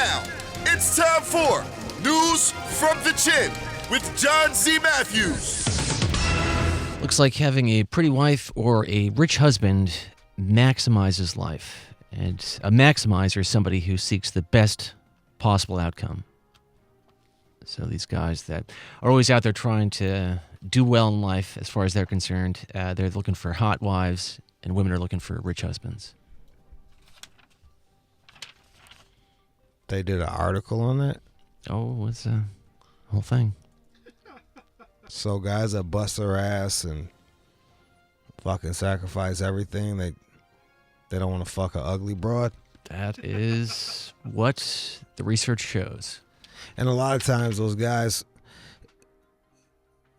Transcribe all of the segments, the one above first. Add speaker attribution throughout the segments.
Speaker 1: Now, it's time for News from the Chin with John Z. Matthews.
Speaker 2: Looks like having a pretty wife or a rich husband maximizes life. And a maximizer is somebody who seeks the best possible outcome. So these guys that are always out there trying to do well in life as far as they're concerned, they're looking for hot wives, and women are looking for rich husbands.
Speaker 3: They did an article on that?
Speaker 2: Oh, it's a whole thing.
Speaker 3: So guys that bust their ass and fucking sacrifice everything, they don't want to fuck an ugly broad?
Speaker 2: That is what the research shows.
Speaker 3: And a lot of times those guys,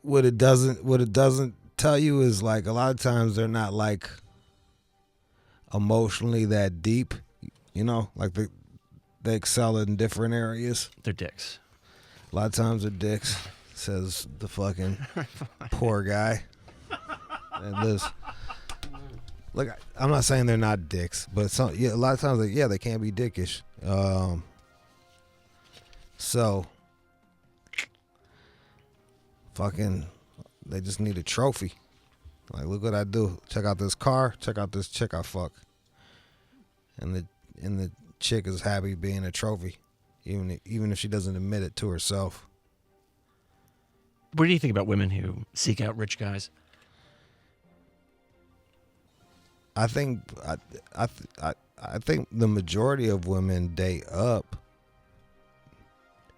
Speaker 3: what it doesn't tell you is, like, a lot of times they're not like emotionally that deep, you know, like they excel in different areas.
Speaker 2: They're dicks.
Speaker 3: A lot of times they're dicks, says the fucking poor guy. And this, look, I'm not saying they're not dicks, but a lot of times, they can't be dickish. So, fucking, they just need a trophy. Like, look what I do. Check out this car. Check out this chick I fuck. And the chick is happy being a trophy, even if she doesn't admit it to herself.
Speaker 2: What do you think about women who seek out rich guys?
Speaker 3: I think the majority of women date up.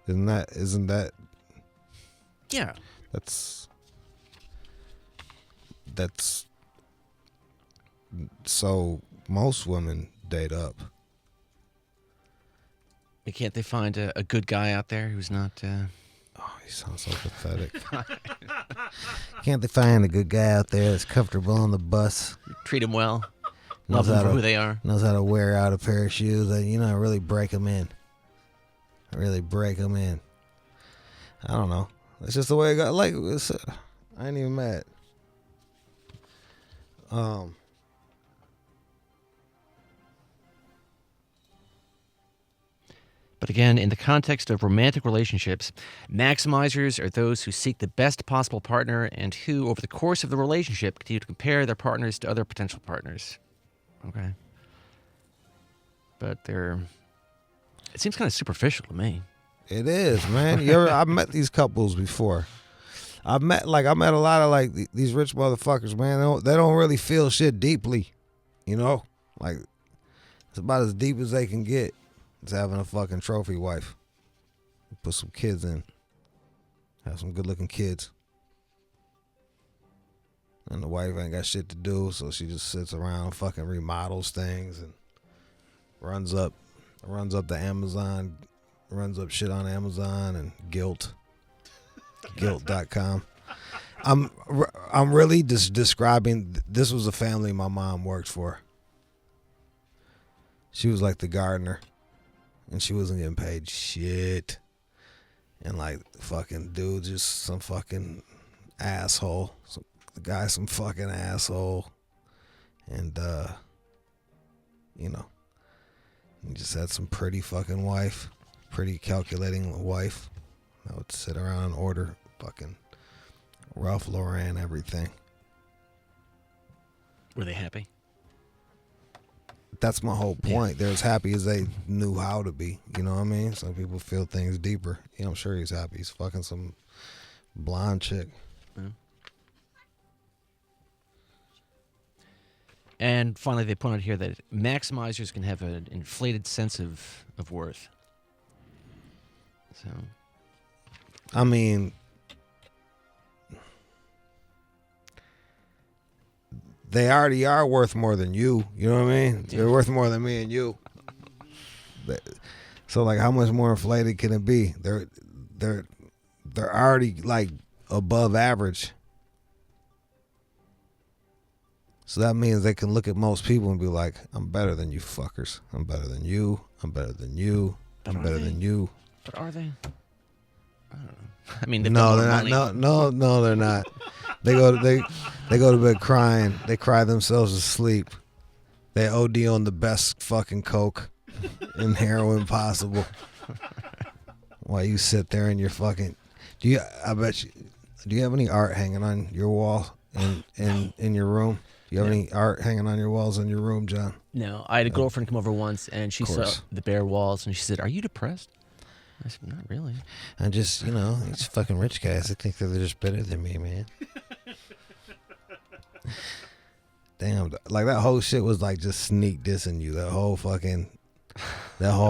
Speaker 3: Isn't that?
Speaker 2: Yeah.
Speaker 3: That's so most women date up.
Speaker 2: Can't they find a good guy out there who's not...
Speaker 3: Oh, he sounds so pathetic. Can't they find a good guy out there that's comfortable on the bus?
Speaker 2: Treat them well. Love them for who they are.
Speaker 3: Knows how to wear out a pair of shoes. Really break them in. Really break them in. I don't know. It's just the way it got. Like, I ain't even mad.
Speaker 2: But again, in the context of romantic relationships, maximizers are those who seek the best possible partner and who, over the course of the relationship, continue to compare their partners to other potential partners. Okay. But it seems kind of superficial to me.
Speaker 3: It is, man. I've met these couples before. I've met a lot of like these rich motherfuckers, man. They don't really feel shit deeply, you know? Like, it's about as deep as they can get. It's having a fucking trophy wife. Put some kids in. Have some good looking kids. And the wife ain't got shit to do, so she just sits around and fucking remodels things and runs up the Amazon, runs up shit on Amazon and guilt.com. I'm really just describing, this was a family my mom worked for. She was like the gardener. And she wasn't getting paid shit. And like, fucking dude, just some fucking asshole. The guy's some fucking asshole. And, he just had some pretty fucking wife. Pretty calculating wife. I would sit around and order fucking Ralph Lauren everything.
Speaker 2: Were they happy?
Speaker 3: That's my whole point. They're as happy as they knew how to be. You know what I mean? Some people feel things deeper. I'm sure he's happy. He's fucking some blonde chick.
Speaker 2: Yeah. And finally, they point out here that maximizers can have an inflated sense of worth. So,
Speaker 3: I mean, they already are worth more than you. You know what I mean? They're worth more than me and you. So, like, how much more inflated can it be? They're already like above average. So that means they can look at most people and be like, I'm better than you fuckers. I'm better than you. I'm better than you. I'm better than you.
Speaker 2: But are they? I don't know. I mean, they're
Speaker 3: not. No, they're not. They go to bed crying. They cry themselves to sleep. They OD on the best fucking coke. and heroin possible. While you sit there and you're fucking. Do you have any art hanging on your wall in your room? Do you have any art hanging on your walls in your room, John?
Speaker 2: No, I had a girlfriend come over once, and she saw
Speaker 3: course.
Speaker 2: the bare walls, and she said, "Are you depressed?" I said, "Not really."
Speaker 3: And just, these fucking rich guys, they think that they're just better than me, man. Damn, like that whole shit was like just sneak dissing you. That whole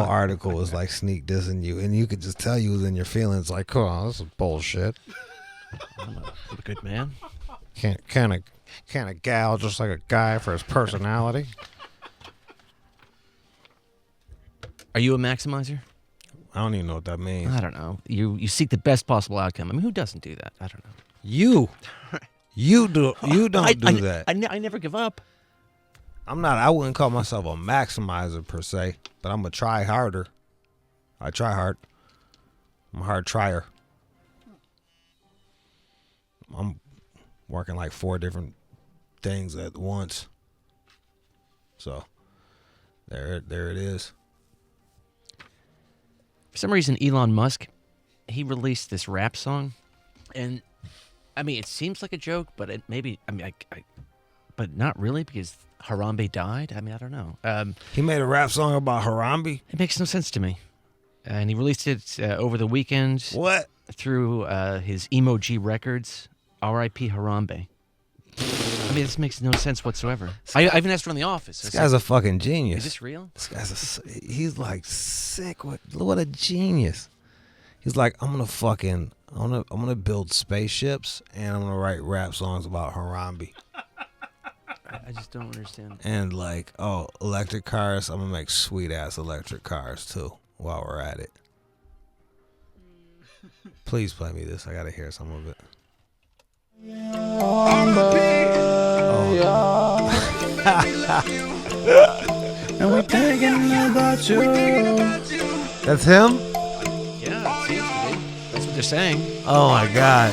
Speaker 3: article was like sneak dissing you, and you could just tell you was in your feelings. Like, come on, this is bullshit.
Speaker 2: I'm a good man.
Speaker 3: Can't a gal just like a guy for his personality?
Speaker 2: Are you a maximizer?
Speaker 3: I don't even know what that means.
Speaker 2: I don't know. You seek the best possible outcome. I mean, who doesn't do that? I don't know.
Speaker 3: You don't do that.
Speaker 2: I never give up.
Speaker 3: I wouldn't call myself a maximizer per se, but I'm a try harder. I try hard. I'm a hard trier. I'm working like 4 different things at once. So there it is.
Speaker 2: For some reason, Elon Musk, he released this rap song, and I mean, it seems like a joke, but but not really, because Harambe died. I mean, I don't know.
Speaker 3: He made a rap song about Harambe?
Speaker 2: It makes no sense to me. And he released it over the weekend.
Speaker 3: What?
Speaker 2: Through his Emoji Records, R.I.P. Harambe. I mean, this makes no sense whatsoever. I even asked around the office.
Speaker 3: This guy's a fucking genius.
Speaker 2: Is this real?
Speaker 3: This guy's he's like sick. What a genius. He's like, I'm gonna build spaceships and I'm gonna write rap songs about Harambe.
Speaker 2: I just don't understand.
Speaker 3: And like, electric cars, I'm gonna make sweet ass electric cars too while we're at it. Please play me this. I gotta hear some of it.
Speaker 4: And we're thinking about you.
Speaker 3: That's him?
Speaker 2: Yeah, it seems to be. That's what they're saying.
Speaker 3: Oh my God.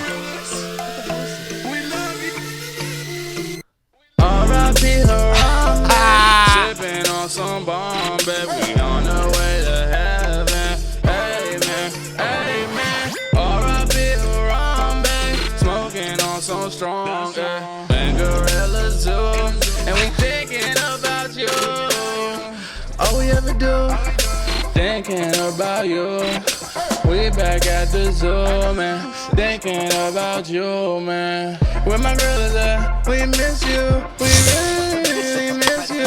Speaker 4: R.I.P. Harambe. Sipping on some Bombay. We on the way to heaven. Amen. Amen. R.I.P. Harambe. Smoking on some strong and Gorilla Zoo. And we thinking about you. All we ever do, thinking about you. We back at the zoo, man. Thinking about you, man. Where my girl is at, we miss you. We really miss you.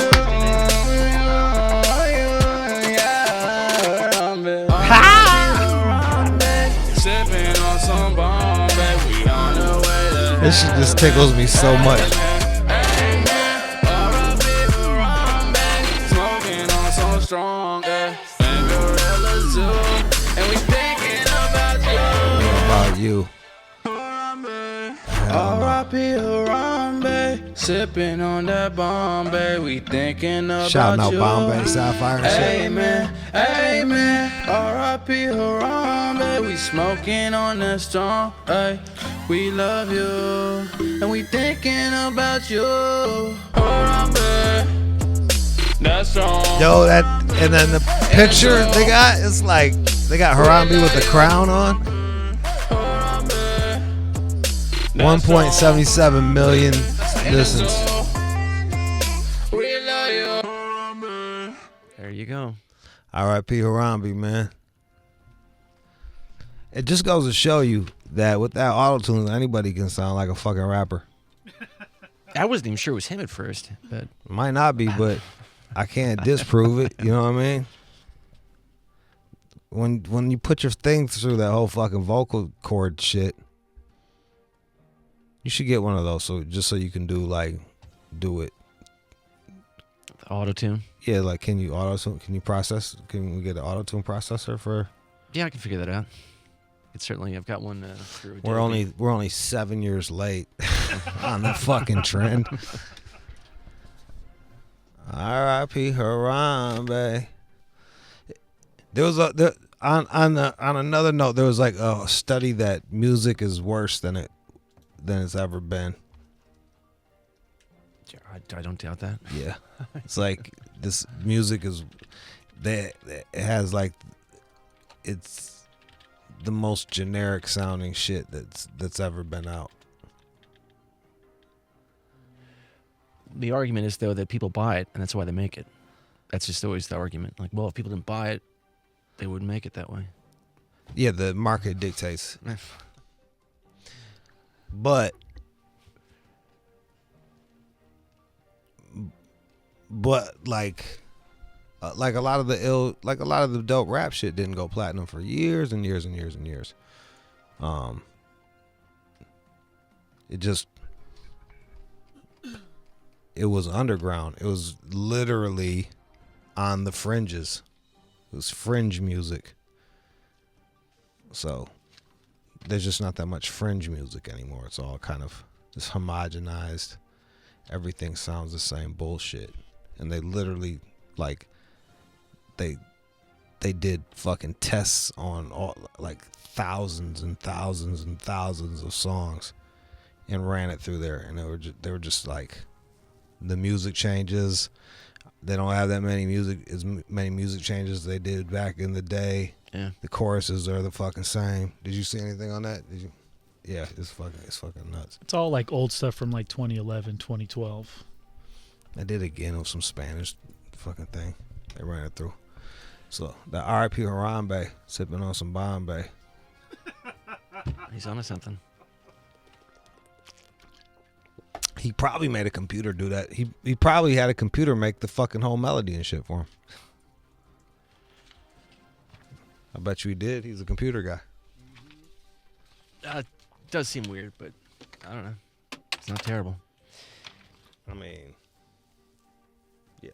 Speaker 4: Sipping on some Bombay. We on the way to
Speaker 3: This shit just tickles me so much.
Speaker 4: Strong, and Gorilla Zoo, and we thinking about you. R.I.P. Harambe, sipping on that Bombay, we thinking about
Speaker 3: Shouting out
Speaker 4: you.
Speaker 3: Bombay Sapphire and shit.
Speaker 4: Amen, amen. R.I.P. Harambe, we smoking on that strong. Ay, we love you, and we thinking about you. Harambe. That's strong.
Speaker 3: Yo, and then the picture they got, it's like they got Harambe with the crown on. 1.77 million listens.
Speaker 2: There you go.
Speaker 3: R.I.P. Harambe, man. It just goes to show you that without Autotune, anybody can sound like a fucking rapper.
Speaker 2: I wasn't even sure it was him at first, but
Speaker 3: Might not be, but I can't disprove it. You know what I mean? When you put your thing through that whole fucking vocal cord shit, you should get one of those, so you can do it.
Speaker 2: Autotune.
Speaker 3: Yeah, like can you auto-tune? Can you process? Can we get an Autotune processor for?
Speaker 2: Yeah, I can figure that out. It's certainly, I've got one through.
Speaker 3: We're only 7 years late on the fucking trend. R.I.P. Harambe. There was on another note, there was like a study that music is worse than it's ever been.
Speaker 2: I don't doubt that.
Speaker 3: Yeah, it's like this music is it has like, it's the most generic sounding shit that's ever been out.
Speaker 2: The argument is, though, that people buy it, and that's why they make it. That's just always the argument. Like, well, if people didn't buy it, they wouldn't make it that way.
Speaker 3: Yeah, the market dictates. But like a lot of the dope rap shit didn't go platinum for years and years and years and years. It was underground. It was literally on the fringes. It was fringe music. So there's just not that much fringe music anymore. It's all kind of just homogenized. Everything sounds the same bullshit. And they literally, like, they did fucking tests on all, like, thousands and thousands and thousands of songs and ran it through there. And they were just like, the music changes. They don't have that many music changes as they did back in the day.
Speaker 2: Yeah.
Speaker 3: The choruses are the fucking same. Did you see anything on that? Did you? Yeah, it's fucking nuts.
Speaker 5: It's all like old stuff from like 2011, 2012.
Speaker 3: I did again with some Spanish fucking thing. They ran it through. So the R.I.P. Harambe sipping on some Bombay.
Speaker 2: He's onto something.
Speaker 3: He probably made a computer do that. He probably had a computer make the fucking whole melody and shit for him. I bet you he did. He's a computer guy.
Speaker 2: It does seem weird, but I don't know. It's not terrible.
Speaker 3: I mean, yeah.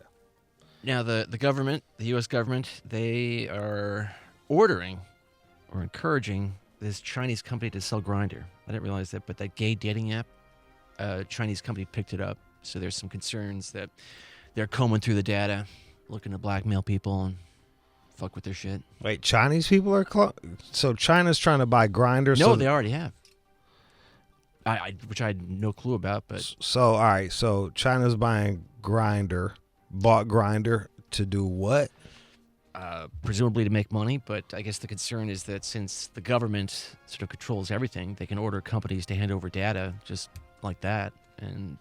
Speaker 2: Now, the government, the U.S. government, they are ordering or encouraging this Chinese company to sell Grindr. I didn't realize that, but that gay dating app, a Chinese company picked it up. So there's some concerns that they're combing through the data, looking to blackmail people and fuck with their shit.
Speaker 3: Wait, Chinese people are so China's trying to buy Grindr?
Speaker 2: No, they already have. Which I had no clue about, but
Speaker 3: so all right, so China's buying Grindr, bought Grindr to do what?
Speaker 2: Presumably to make money, but I guess the concern is that since the government sort of controls everything, they can order companies to hand over data just like that. And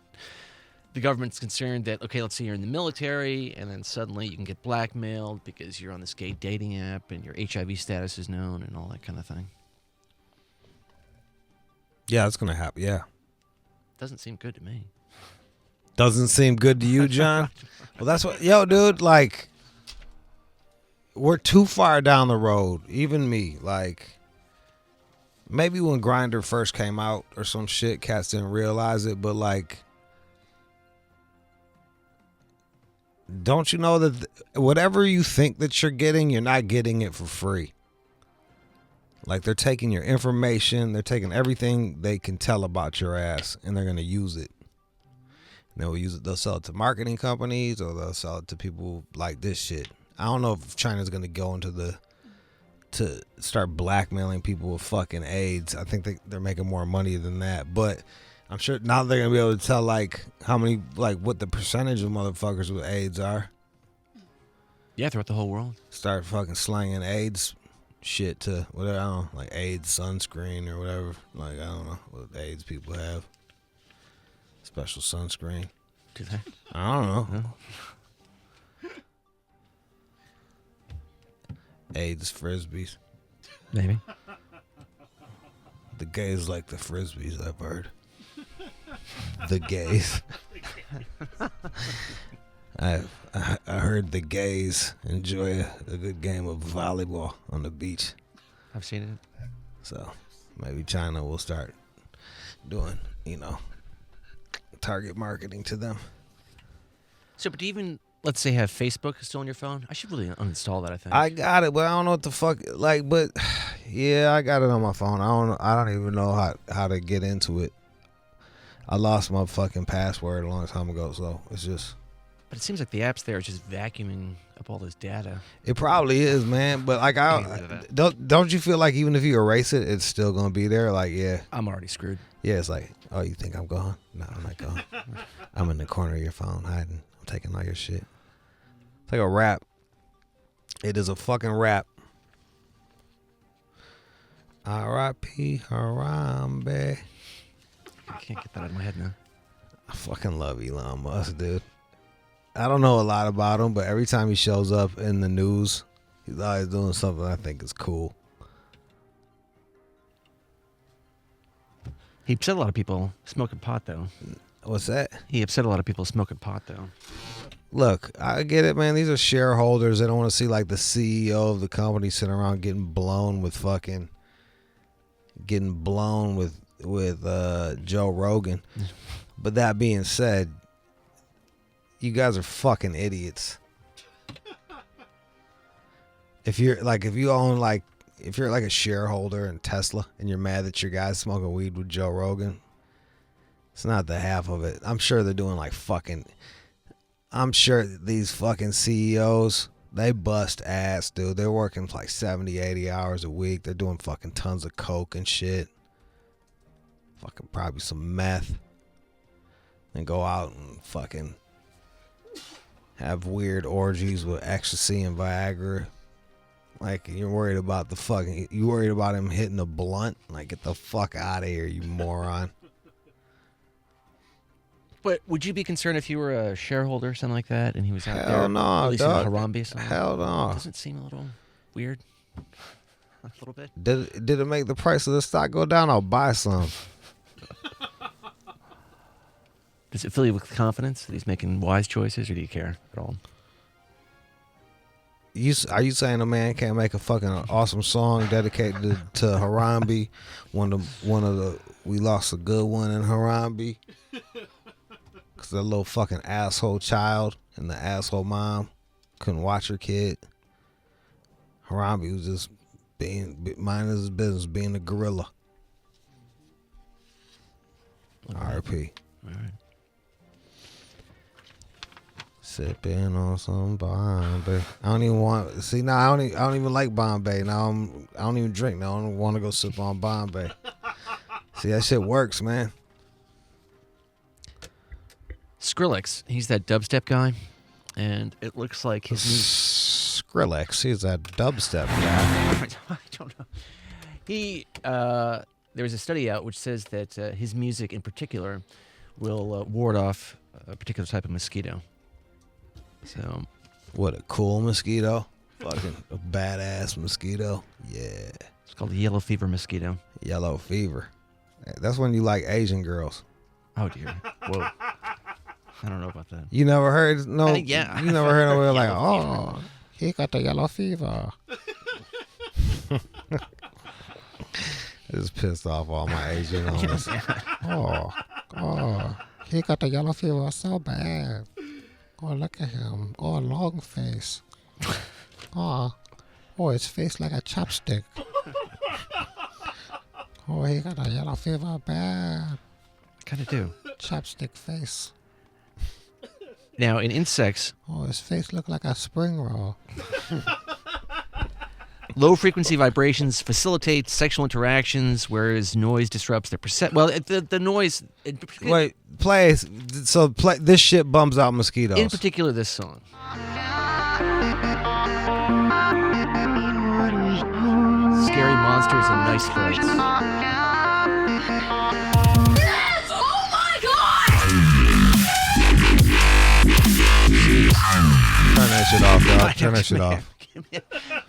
Speaker 2: the government's concerned that, okay, let's say you're in the military, and then suddenly you can get blackmailed because you're on this gay dating app and your HIV status is known and all that kind of thing.
Speaker 3: Yeah, that's going to happen, yeah.
Speaker 2: Doesn't seem good to me.
Speaker 3: Doesn't seem good to you, John? Well, that's what, yo, dude, like, we're too far down the road, even me. Like, maybe when Grindr first came out or some shit, cats didn't realize it, but, like, don't you know that whatever you think that you're not getting it for free. Like, they're taking your information, they're taking everything they can tell about your ass, and they're going to use it. And they'll sell it to marketing companies, or they'll sell it to people like this shit. I don't know if China's going to go into to start blackmailing people with fucking AIDS. I think they're making more money than that. But I'm sure now they're going to be able to tell, like, how many, like, what the percentage of motherfuckers with AIDS are.
Speaker 2: Yeah, throughout the whole world.
Speaker 3: Start fucking slanging AIDS shit to whatever, I don't know, like AIDS sunscreen or whatever. Like, I don't know what AIDS people have. Special sunscreen.
Speaker 2: Do they?
Speaker 3: I don't know.
Speaker 2: No.
Speaker 3: AIDS frisbees.
Speaker 2: Maybe.
Speaker 3: The gays like the frisbees, I've heard. The gays. I heard the gays enjoy a good game of volleyball on the beach.
Speaker 2: I've seen it.
Speaker 3: So maybe China will start doing, target marketing to them.
Speaker 2: So, but even, let's say, have Facebook still on your phone? I should really uninstall that, I think.
Speaker 3: I got it, but I don't know what the fuck, like, but yeah, I got it on my phone. I don't even know how to get into it. I lost my fucking password a long time ago, so it's just.
Speaker 2: But it seems like the apps there are just vacuuming up all this data.
Speaker 3: It probably is, man. But like, don't you feel like even if you erase it, it's still gonna be there? Like, yeah,
Speaker 2: I'm already screwed.
Speaker 3: Yeah, it's like, oh, you think I'm gone? No, I'm not gone. I'm in the corner of your phone hiding. I'm taking all your shit. It's like a rap. It is a fucking rap. R.I.P. Harambe.
Speaker 2: I can't get that out of my head now.
Speaker 3: I fucking love Elon Musk, dude. I don't know a lot about him, but every time he shows up in the news, he's always doing something I think is cool.
Speaker 2: He upset a lot of people smoking pot, though.
Speaker 3: What's that?
Speaker 2: He upset a lot of people smoking pot, though.
Speaker 3: Look, I get it, man. These are shareholders. They don't want to see like the CEO of the company sitting around getting blown with Joe Rogan. But that being said, you guys are fucking idiots. If you're like a shareholder in Tesla and you're mad that your guy's smoking weed with Joe Rogan, it's not the half of it. I'm sure they're doing I'm sure these fucking CEOs, they bust ass, dude. They're working like 70, 80 hours a week. They're doing fucking tons of coke and shit. Fucking probably some meth. And go out and fucking have weird orgies with ecstasy and Viagra. Like, you're worried about you worried about him hitting a blunt? Like, get the fuck out of here, you moron.
Speaker 2: But would you be concerned if you were a shareholder or something like that, and he was out
Speaker 3: Hell
Speaker 2: there
Speaker 3: no,
Speaker 2: releasing
Speaker 3: dog.
Speaker 2: Harambe song?
Speaker 3: Hell no.
Speaker 2: Doesn't it seem a little weird? A little bit?
Speaker 3: Did it make the price of the stock go down? I'll buy some.
Speaker 2: Does it fill you with confidence that he's making wise choices, or do you care at all?
Speaker 3: Are you saying a man can't make a fucking awesome song dedicated to Harambe? We lost a good one in Harambe. Cause that little fucking asshole child and the asshole mom couldn't watch her kid. Harambe was just minding his business, being a gorilla. R.I.P.
Speaker 2: All right.
Speaker 3: Sipping on some Bombay. I don't even like Bombay. Now I don't even drink. Now I don't want to go sip on Bombay. See, that shit works, man.
Speaker 2: Skrillex, he's that dubstep guy, and it looks like his new...
Speaker 3: Skrillex, he's that dubstep guy.
Speaker 2: I don't know. There was a study out which says that his music in particular will ward off a particular type of mosquito. So,
Speaker 3: What a cool mosquito. Fucking a badass mosquito. Yeah.
Speaker 2: It's called the yellow fever mosquito.
Speaker 3: Yellow fever. That's when you like Asian girls.
Speaker 2: Oh, dear. Whoa. I don't know about that.
Speaker 3: You never heard? No.
Speaker 2: Yeah.
Speaker 3: You never heard of it like, oh, he got the yellow fever. It just pissed off all my Asian owners. Oh, he got the yellow fever so bad. Oh, look at him. Oh, long face. Oh, his face like a chopstick. Oh, he got a yellow fever bad.
Speaker 2: Kind of do.
Speaker 3: Chopstick face.
Speaker 2: Now, in insects,
Speaker 3: Oh, his face look like a spring roll.
Speaker 2: low-frequency vibrations facilitate sexual interactions, whereas noise disrupts their perception. Well, the noise...
Speaker 3: Wait, play. So play. This shit bums out mosquitoes.
Speaker 2: In particular, this song. Scary monsters and nice sprites.
Speaker 3: Turn that shit off, dog. Turn that shit off.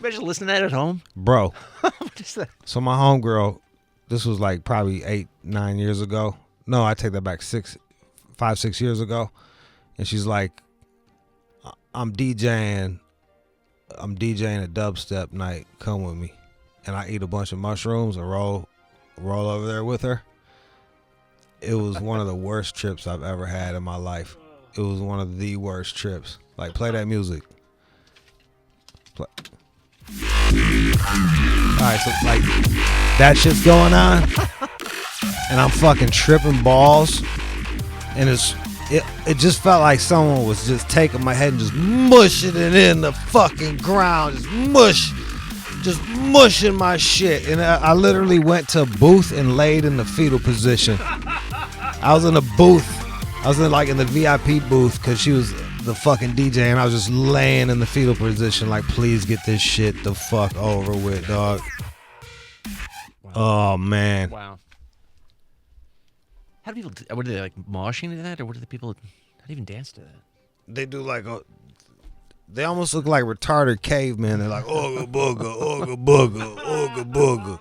Speaker 2: Imagine listening to that at home.
Speaker 3: Bro.
Speaker 2: What is that?
Speaker 3: So my homegirl, this was like probably 8-9 years ago. No, I take that back 5-6 years ago. And she's like, I'm DJing a dubstep night. Come with me. And I eat a bunch of mushrooms and roll over there with her. It was one of the worst trips I've ever had in my life. It was one of the worst trips. Like, play that music. Play. Alright, so like that shit's going on and I'm fucking tripping balls, and it just felt like someone was just taking my head and just mushing it in the fucking ground. Just mushing my shit. And I literally went to a booth and laid in the fetal position. I was in a booth. I was in the VIP booth because she was the fucking DJ, and I was just laying in the fetal position, like, please get this shit the fuck over with, dog. Wow. Oh man.
Speaker 2: Wow. How do people? What are they like moshing to that, or what do the people? How do you even dance to that?
Speaker 3: They do like they almost look like retarded cavemen. They're like ooga booga, ooga booga, ooga booga.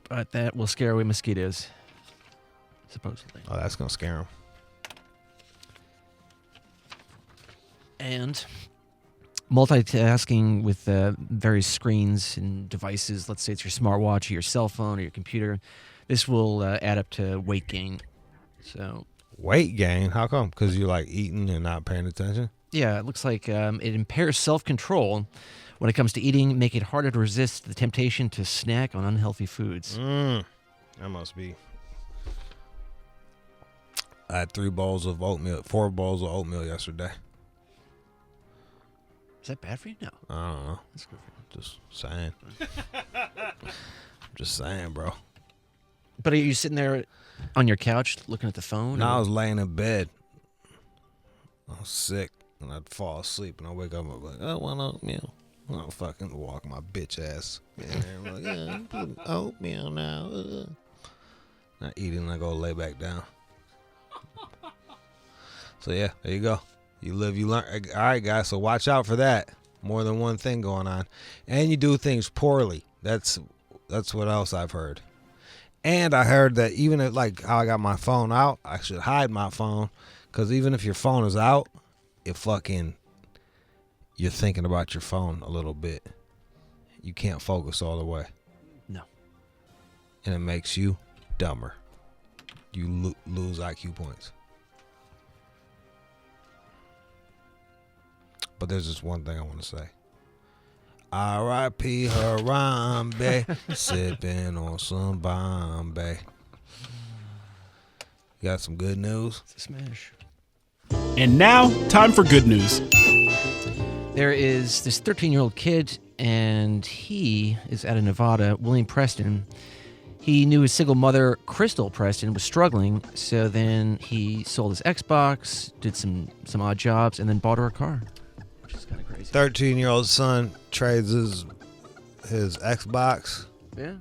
Speaker 2: But that will scare away mosquitoes, supposedly.
Speaker 3: Oh, that's gonna scare them.
Speaker 2: And multitasking with various screens and devices. Let's say it's your smartwatch, or your cell phone, or your computer. This will add up to weight gain. So
Speaker 3: weight gain? How come? Because you're like eating and not paying attention?
Speaker 2: Yeah, it looks like it impairs self-control when it comes to eating, make it harder to resist the temptation to snack on unhealthy foods.
Speaker 3: That must be. I had 4 bowls of oatmeal yesterday.
Speaker 2: Is that bad for you? No.
Speaker 3: I don't know.
Speaker 2: That's good for you.
Speaker 3: Just saying. Just saying, bro.
Speaker 2: But are you sitting there on your couch looking at the phone?
Speaker 3: No, I was laying in bed. I was sick, and I'd fall asleep, and I'd wake up and I'd be like, I want oatmeal. I'll fucking walk my bitch ass in there. I'm like, yeah, I'm putting oatmeal now. Not eating, and I go lay back down. So, yeah, there you go. You live, you learn. All right, guys, so watch out for that. More than one thing going on. And you do things poorly. That's what else I've heard. And I heard that even if, like how I got my phone out, I should hide my phone. Because even if your phone is out, you're thinking about your phone a little bit. You can't focus all the way.
Speaker 2: No.
Speaker 3: And it makes you dumber. You lose IQ points. But there's just one thing I want to say. R.I.P. Harambe, sipping on some Bombay. You got some good news?
Speaker 2: It's a smash.
Speaker 6: And now, time for good news.
Speaker 2: There is this 13-year-old kid, and he is out of Nevada, William Preston. He knew his single mother, Crystal Preston, was struggling, so then he sold his Xbox, did some odd jobs, and then bought her a car. Which is kind of crazy.
Speaker 3: 13-year-old son trades his Xbox.
Speaker 2: Yeah.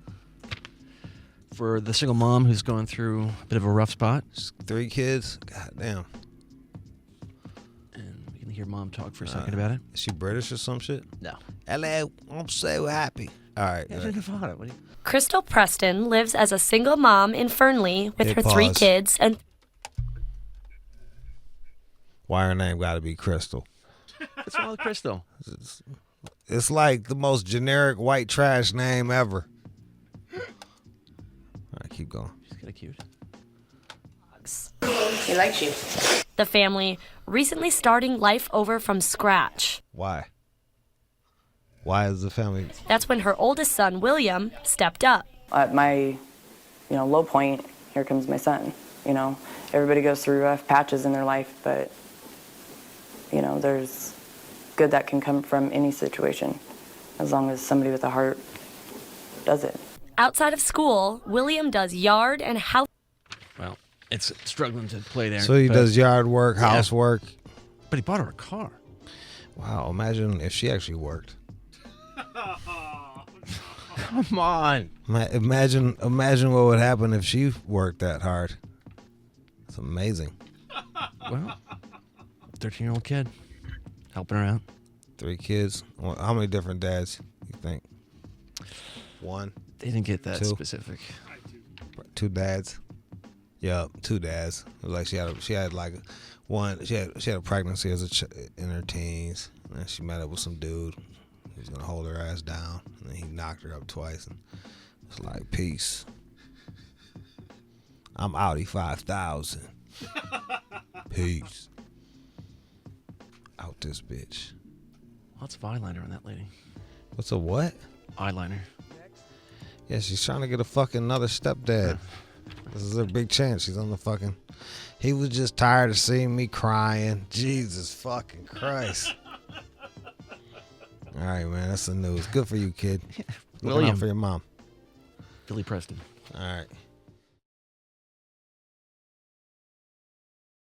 Speaker 2: For the single mom who's going through a bit of a rough spot.
Speaker 3: 3 kids. God damn.
Speaker 2: And we can hear mom talk for a second about it.
Speaker 3: Is she British or some shit?
Speaker 2: No.
Speaker 3: Hello, I'm so happy. All right.
Speaker 2: Yeah, Nevada. What do you...
Speaker 7: Crystal Preston lives as a single mom in Fernley with her 3 kids and...
Speaker 3: Why her name got to be Crystal?
Speaker 2: What's wrong with Crystal?
Speaker 3: It's like the most generic white trash name ever. All right, keep going.
Speaker 2: She's kind of cute.
Speaker 8: He likes you.
Speaker 7: The family recently starting life over from scratch.
Speaker 3: Why? Why is the family...
Speaker 7: That's when her oldest son, William, stepped up.
Speaker 8: At my, low point, here comes my son. Everybody goes through rough patches in their life, but, there's good that can come from any situation, as long as somebody with a heart does it.
Speaker 7: Outside of school, William does yard and house.
Speaker 2: Well, it's struggling to play there.
Speaker 3: So he does yard work, housework.
Speaker 2: But he bought her a car.
Speaker 3: Wow, imagine if she actually worked.
Speaker 2: Come on.
Speaker 3: Imagine what would happen if she worked that hard. It's amazing.
Speaker 2: Well, 13-year-old kid helping her out.
Speaker 3: 3 kids. Well, how many different dads you think? 1?
Speaker 2: They didn't get that
Speaker 3: 2?
Speaker 2: specific.
Speaker 3: 2 dads. Yeah, 2 dads. It was like she had a pregnancy in her teens, and she met up with some dude. He was gonna hold her ass down, and then he knocked her up twice, and it's like, peace. I'm Audi 5000. Peace. Out this bitch.
Speaker 2: Lots of eyeliner on that lady.
Speaker 3: What's a what?
Speaker 2: Eyeliner.
Speaker 3: Yeah, she's trying to get a fucking another stepdad. This is her big chance. She's on the fucking... He was just tired of seeing me crying. Jesus fucking Christ. All right, man. That's the news. Good for you, kid. Looking out
Speaker 2: William.
Speaker 3: for your mom.
Speaker 2: Billy Preston.
Speaker 3: All right.